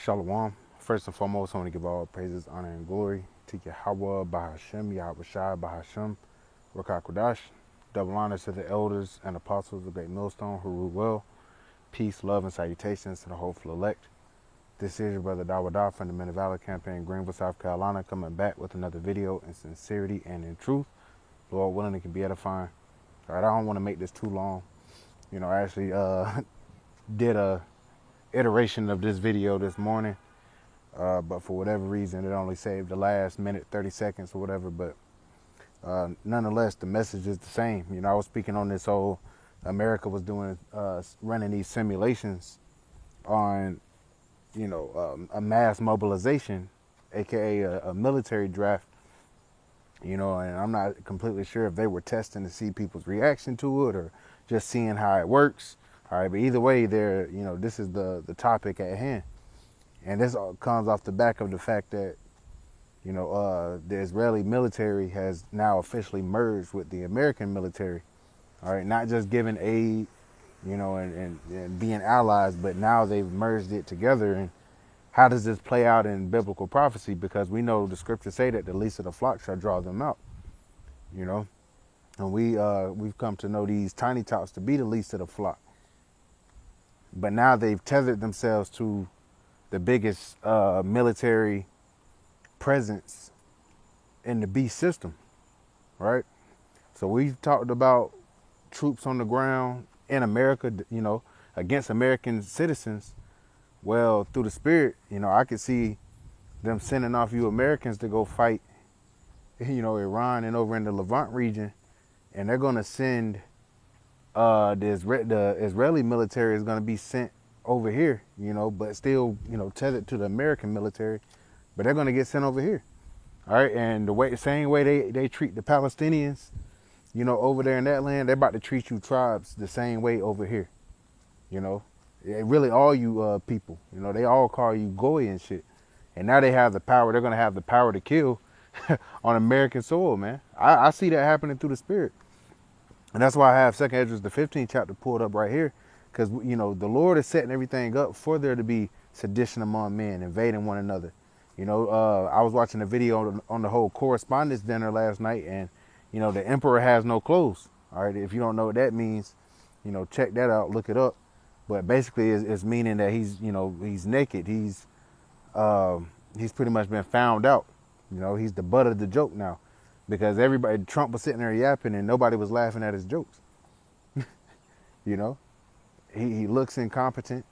Shalom. First and foremost, I want to give all praises, honor, and glory to Yahweh, Bahashem, Yahweh Shai, Bahashem, Rakah Kodash. Double honor to the elders and apostles of Great Millstone who rule well. Peace, love, and salutations to the hopeful elect. This is your brother Dawada from the Men of Valor campaign, Greenville, South Carolina, coming back with another video in sincerity and in truth. Lord willing, it can be edifying. All right, I don't want to make this too long. I actually did a iteration of this video this morning. But for whatever reason, it only saved the last minute, 30 seconds or whatever. But nonetheless, the message is the same. I was speaking on this whole America was doing, running these simulations on, a mass mobilization, aka a military draft. And I'm not completely sure if they were testing to see people's reaction to it or just seeing how it works. All right, but either way, this is the topic at hand. And this all comes off the back of the fact that, the Israeli military has now officially merged with the American military. All right, not just giving aid, and being allies, but now they've merged it together. And how does this play out in biblical prophecy? Because we know the scriptures say that the least of the flock shall draw them out, And we've come to know these tiny tots to be the least of the flock. But now they've tethered themselves to the biggest military presence in the beast system, right? So we've talked about troops on the ground in America, against American citizens. Well, through the spirit, I could see them sending off you Americans to go fight, Iran and over in the Levant region, and they're going to send the Israeli military is going to be sent over here, but still, tethered to the American military, but they're going to get sent over here. All right. And same way they treat the Palestinians, over there in that land, they're about to treat you tribes the same way over here. Really all you people, they all call you goy and shit. And now they have the power. They're going to have the power to kill on American soil, man. I see that happening through the spirit. And that's why I have 2nd Esdras, the 15th chapter pulled up right here. Because, the Lord is setting everything up for there to be sedition among men, invading one another. I was watching a video on the whole correspondence dinner last night, and, the emperor has no clothes. All right, if you don't know what that means, check that out, look it up. But basically, it's meaning that he's naked. He's pretty much been found out. He's the butt of the joke now, because Trump was sitting there yapping, and nobody was laughing at his jokes. He looks incompetent,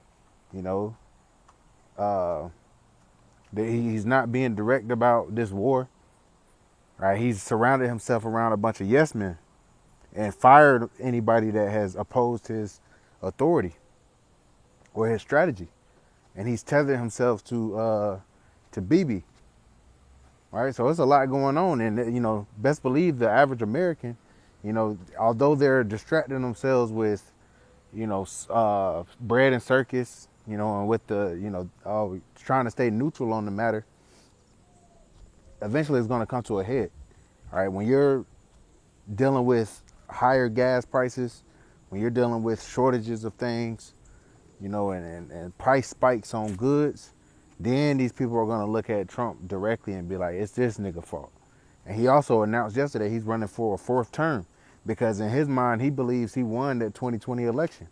he's not being direct about this war, right? He's surrounded himself around a bunch of yes men and fired anybody that has opposed his authority or his strategy. And he's tethered himself to Bibi, right? So it's a lot going on. And, best believe the average American, although they're distracting themselves with, bread and circus, and with the, trying to stay neutral on the matter, eventually it's going to come to a head. All right. When you're dealing with higher gas prices, when you're dealing with shortages of things, and price spikes on goods, then these people are going to look at Trump directly and be like, it's this nigga fault. And he also announced yesterday he's running for a 4th term, because in his mind, he believes he won that 2020 election.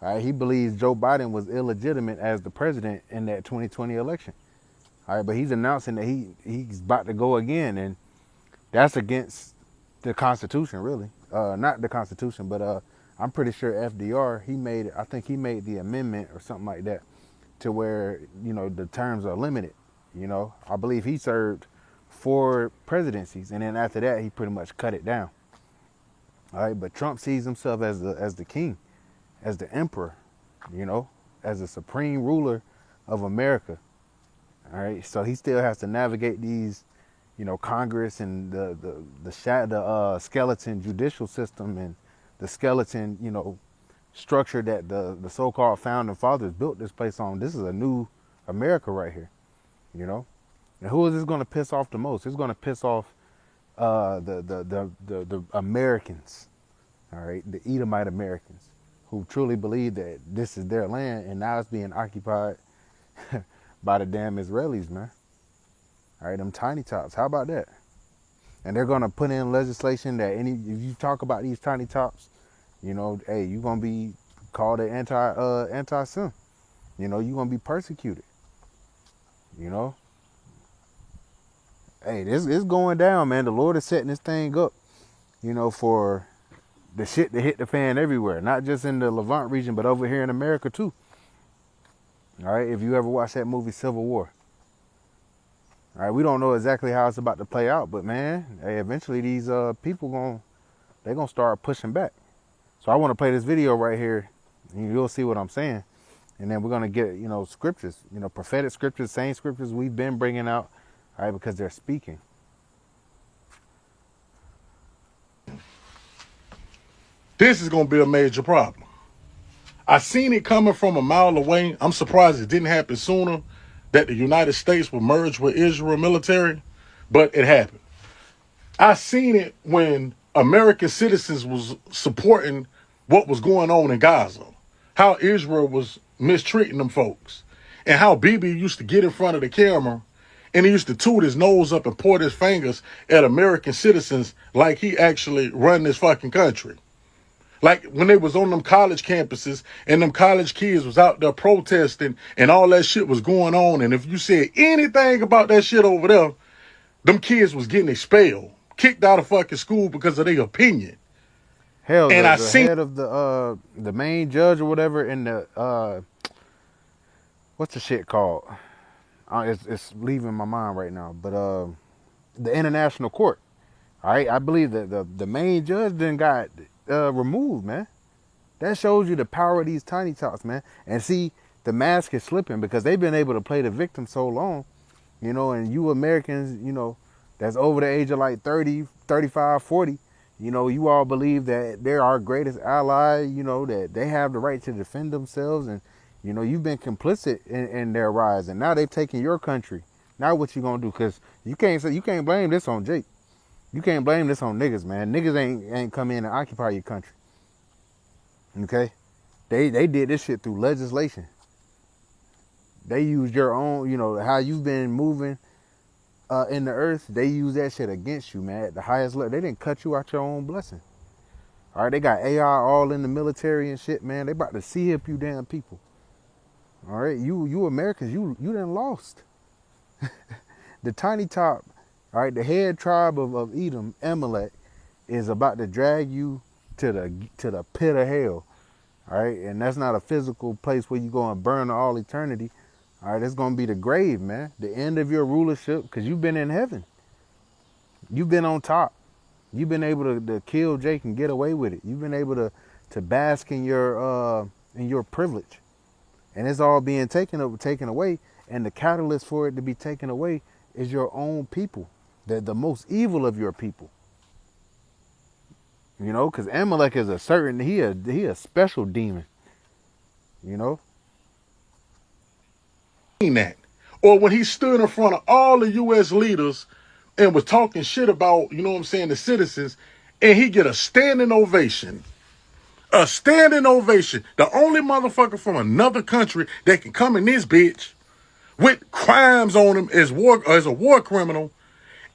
All right, he believes Joe Biden was illegitimate as the president in that 2020 election. All right, but he's announcing that he's about to go again, and that's against the Constitution, really. Not the Constitution, but I'm pretty sure FDR, I think he made the amendment or something like that to where, the terms are limited. I believe he served 4 presidencies, and then after that, he pretty much cut it down. All right, but Trump sees himself as the king, as the emperor, as the supreme ruler of America. All right, so he still has to navigate these, Congress and the skeleton judicial system and the skeleton, structure that the so-called founding fathers built this place on. This is a new America right here, And who is this going to piss off the most? It's going to piss off the Americans, all right, the Edomite Americans, who truly believe that this is their land and now it's being occupied by the damn Israelis, man. All right, them tiny tots. How about that? And they're gonna put in legislation that if you talk about these tiny tots, you know, hey, you're gonna be called an anti-sim. You know, you're gonna be persecuted. You know, hey, this is going down, man. The Lord is setting this thing up, you know, for the shit to hit the fan everywhere, not just in the Levant region, but over here in America too. All right, if you ever watched that movie Civil War. All right, we don't know exactly how it's about to play out, but man, hey, eventually these people they're gonna start pushing back. So I want to play this video right here, and you'll see what I'm saying. And then we're gonna get, you know, scriptures, you know, prophetic scriptures, same scriptures we've been bringing out, all right, because they're speaking. This is gonna be a major problem. I seen it coming from a mile away. I'm surprised it didn't happen sooner, that the United States would merge with Israel military, but it happened. I seen it when American citizens was supporting what was going on in Gaza, how Israel was mistreating them folks, and how Bibi used to get in front of the camera and he used to toot his nose up and point his fingers at American citizens like he actually run this fucking country. Like when they was on them college campuses and them college kids was out there protesting and all that shit was going on. And if you said anything about that shit over there, them kids was getting expelled, kicked out of fucking school because of their opinion. Hell, And the head of the main judge or whatever in the what's the shit called? It's leaving my mind right now. But the international court. All right, I believe that the main judge then got removed, man. That shows you the power of these tiny tots, man. And see, the mask is slipping because they've been able to play the victim so long, you know, and you Americans, you know, that's over the age of like 30, 35, 40, you know, you all believe that they're our greatest ally, you know, that they have the right to defend themselves. And, you know, you've been complicit in their rise. And now they've taken your country. Now what you gonna do? Because you can't blame this on Jake. You can't blame this on niggas, man. Niggas ain't come in and occupy your country. Okay? They did this shit through legislation. They used your own, you know, how you've been moving in the earth. They use that shit against you, man. At the highest level. They didn't cut you out your own blessing. All right, they got AI all in the military and shit, man. They about to see-hip you damn people. All right, you Americans, you done lost. The tiny top, all right, the head tribe of Edom, Amalek, is about to drag you to the pit of hell. All right, and that's not a physical place where you go and burn to all eternity. All right, it's gonna be the grave, man. The end of your rulership, because you've been in heaven. You've been on top. You've been able to kill Jake and get away with it. You've been able to bask in your privilege, and it's all being taken away. And the catalyst for it to be taken away is your own people, the most evil of your people. You know, because Amalek is he a special demon. You know. That. Or when he stood in front of all the U.S. leaders and was talking shit about, you know what I'm saying, the citizens, and he get a standing ovation. A standing ovation. The only motherfucker from another country that can come in this bitch with crimes on him as a war criminal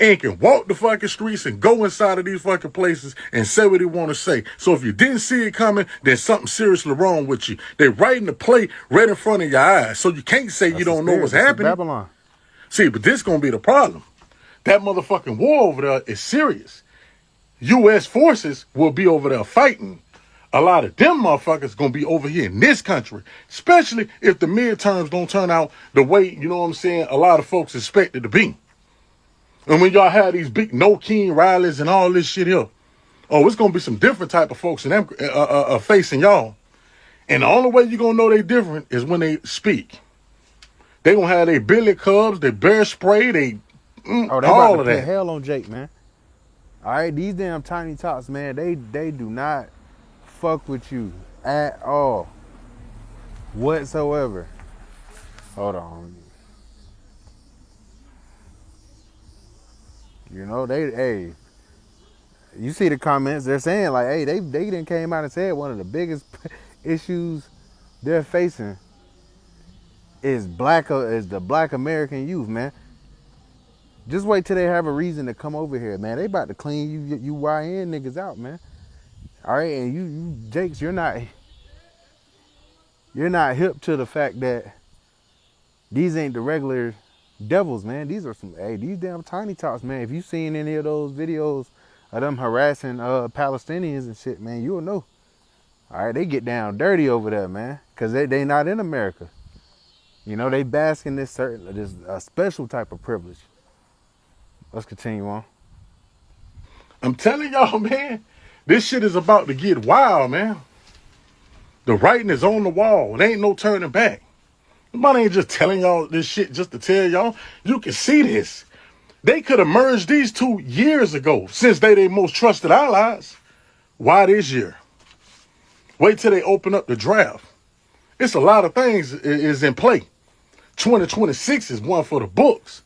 and can walk the fucking streets and go inside of these fucking places and say what he want to say. So if you didn't see it coming, there's something seriously wrong with you. They're writing the play right in front of your eyes. So you can't say you don't know what's happening. Babylon. See, but this going to be the problem. That motherfucking war over there is serious. U.S. forces will be over there fighting. A lot of them motherfuckers going to be over here in this country, especially if the midterms don't turn out the way, you know what I'm saying, a lot of folks expect it to be. And when y'all have these big no king rallies and all this shit here, oh, it's going to be some different type of folks in them facing y'all. And the only way you're going to know they different is when they speak. They going to have their billy cubs, their bear spray, they all about to put hell on Jake, man. All right, these damn tiny tots, man, they do not fuck with you at all whatsoever. Hold on. You know, hey, you see the comments, they're saying like, hey, they didn't came out and said one of the biggest issues they're facing is the black American youth, man. Just wait till they have a reason to come over here, man. They about to clean you YN niggas out, man. All right, and you Jakes, you're not hip to the fact that these ain't the regular devils, man. These are these damn tiny tots, man. If you seen any of those videos of them harassing Palestinians and shit, man, you'll know. All right, they get down dirty over there, man, cause they not in America. You know, they bask in this special type of privilege. Let's continue on. I'm telling y'all, man, this shit is about to get wild, man. The writing is on the wall. There ain't no turning back. Nobody ain't just telling y'all this shit just to tell y'all. You can see this. They could have merged these two years ago, since they their most trusted allies. Why this year? Wait till they open up the draft. It's a lot of things is in play. 2026 is one for the books,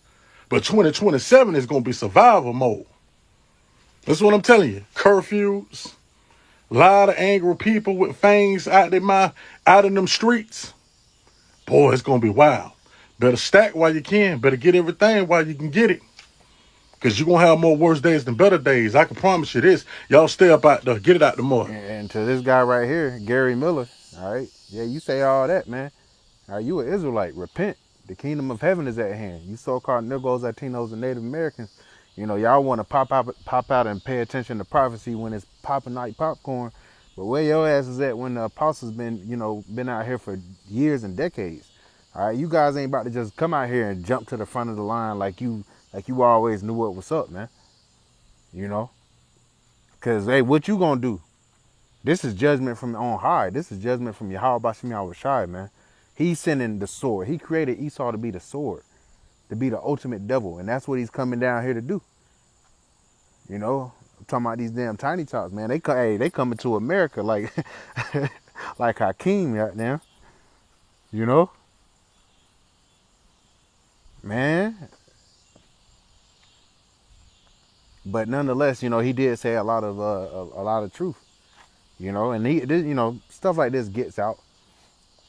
but 2027 is going to be survival mode. That's what I'm telling you. Curfews, a lot of angry people with fangs out in them streets. Boy, it's going to be wild. Better stack while you can. Better get everything while you can get it. Because you're going to have more worse days than better days. I can promise you this. Y'all stay up out there. Get it out the mud. And to this guy right here, Gary Miller, all right? Yeah, you say all that, man. All right, you an Israelite. Repent. The kingdom of heaven is at hand. You so-called Negroes, Latinos, and Native Americans, you know, y'all want to pop out and pay attention to prophecy when it's popping like popcorn. But where your ass is at when the apostles been out here for years and decades. All right, you guys ain't about to just come out here and jump to the front of the line like you always knew what was up, man. You know? Because, hey, what you gonna do? This is judgment from on high. This is judgment from Yahweh Bashim Yahushai, man. He's sending the sword. He created Esau to be the sword, to be the ultimate devil. And that's what he's coming down here to do. You know? I'm talking about these damn tiny tots, man. They coming to America like like Hakeem right now. You know? Man. But nonetheless, you know, he did say a lot of truth. You know, and stuff like this gets out.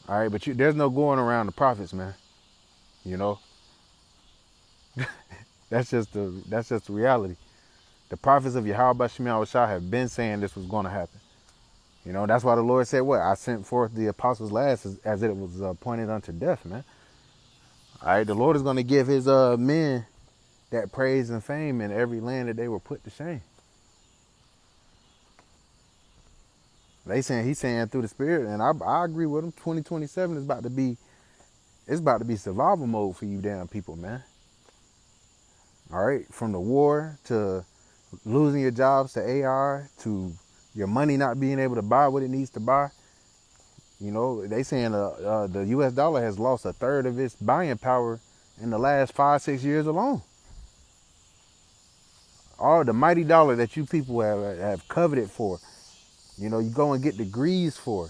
All right, but there's no going around the prophets, man. You know, that's just the reality. The prophets of Yahweh Bashim Yahushua have been saying this was going to happen. You know, that's why the Lord said, "What I sent forth the apostles last as it was appointed unto death," man. All right, the Lord is going to give His men that praise and fame in every land that they were put to shame. He's saying through the Spirit, and I agree with him. 2027 is about to be survival mode for you damn people, man. All right, from the war to losing your jobs to AR to your money not being able to buy what it needs to buy. You know, they saying the U.S. dollar has lost a third of its buying power in the last 5-6 years alone. All the mighty dollar that you people have coveted for. You know, you go and get degrees for.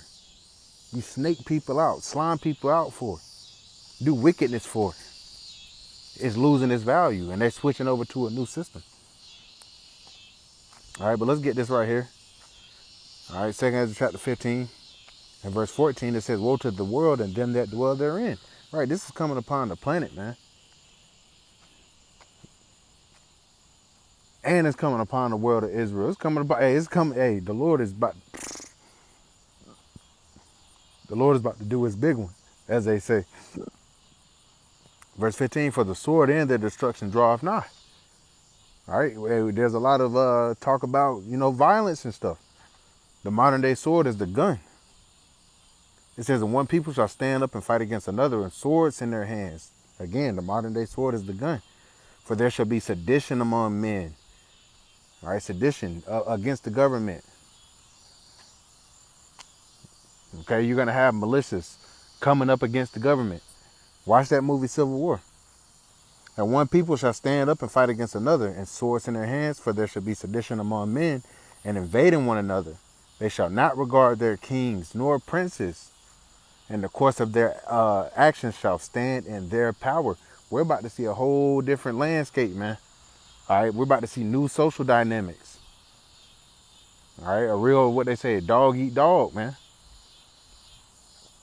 You snake people out, slime people out for. Do wickedness for. It's losing its value, and they're switching over to a new system. All right, but let's get this right here. All right, 2 Ezra chapter 15 and verse 14, it says, "Woe to the world and them that dwell therein." Right, this is coming upon the planet, man. And it's coming upon the world of Israel. It's coming about. The Lord is about to do His big one, as they say. Verse 15: "For the sword and their destruction draweth nigh." All right, there's a lot of talk about violence and stuff. The modern day sword is the gun. It says, "And one people shall stand up and fight against another, and swords in their hands." Again, the modern day sword is the gun. "For there shall be sedition among men." All right, sedition against the government. Okay, you're going to have militias coming up against the government. Watch that movie Civil War. "And one people shall stand up and fight against another, and swords in their hands, for there shall be sedition among men, and invading one another. They shall not regard their kings nor princes, and the course of their actions shall stand in their power." We're about to see a whole different landscape, man. All right, we're about to see new social dynamics. All right, a real, what they say, dog eat dog, man.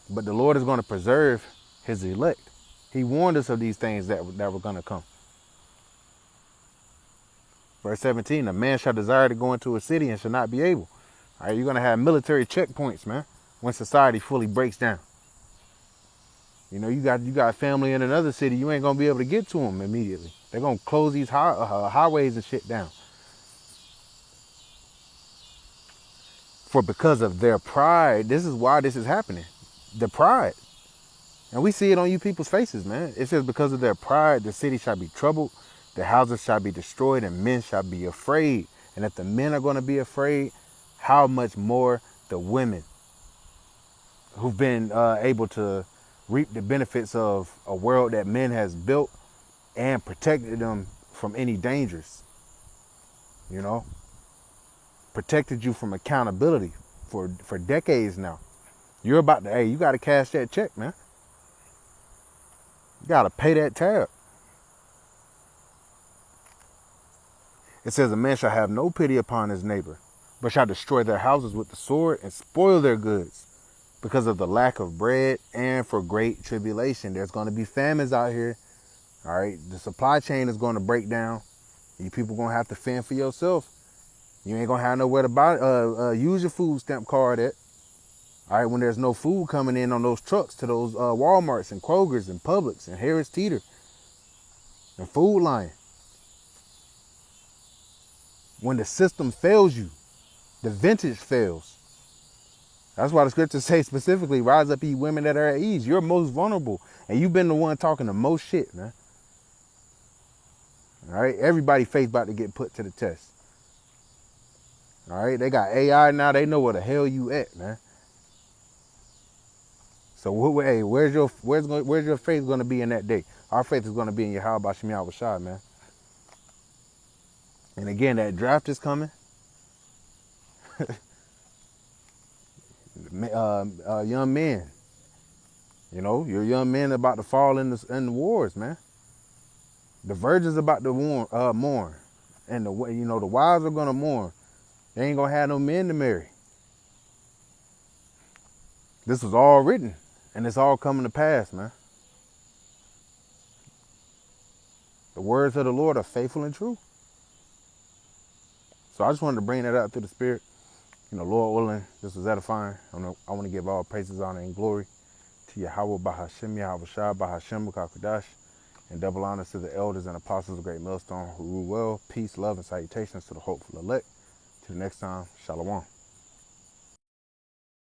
But the Lord is going to preserve his elect. He warned us of these things that were going to come. Verse 17, a man shall desire to go into a city and shall not be able. All right, you're going to have military checkpoints, man, when society fully breaks down. You know, you got family in another city, you ain't going to be able to get to them immediately. They're going to close these highways and shit down. For because of their pride, this is why this is happening. The pride. And we see it on you people's faces, man. It says, because of their pride, the city shall be troubled, the houses shall be destroyed, and men shall be afraid. And if the men are going to be afraid, how much more the women who've been able to reap the benefits of a world that men has built and protected them from any dangers, you know, protected you from accountability for decades now. You're about to, hey, you got to cash that check, man. You got to pay that tab. It says, a man shall have no pity upon his neighbor, but shall destroy their houses with the sword and spoil their goods because of the lack of bread and for great tribulation. There's going to be famines out here. All right. The supply chain is going to break down. You people going to have to fend for yourself. You ain't going to have nowhere to buy, use your food stamp card at. All right. When there's no food coming in on those trucks to those Walmarts and Kroger's and Publix and Harris Teeter and Food Lion. When the system fails you, the vintage fails. That's why the scriptures say specifically, rise up, ye women that are at ease. You're most vulnerable. And you've been the one talking the most shit, man. All right. Everybody's faith about to get put to the test. All right. They got AI now. They know where the hell you at, man. So, hey, where's your faith going to be in that day? Our faith is going to be in Yahweh Bashim Yahweh, man. And again, that draft is coming. Young men, you know, your young men about to fall in the wars, man. The virgins about to mourn, and the wives are gonna mourn. They ain't gonna have no men to marry. This was all written, and it's all coming to pass, man. The words of the Lord are faithful and true. So I just wanted to bring that out through the Spirit. You know, Lord willing, this was edifying. I want to give all praises, honor, and glory to Yahweh Bahashem, Yahweh Shah, Bahashem, B'Kakadash, and double honors to the elders and apostles of Great Millstone who rule well. Peace, love, and salutations to the hopeful elect. Till next time, Shalom.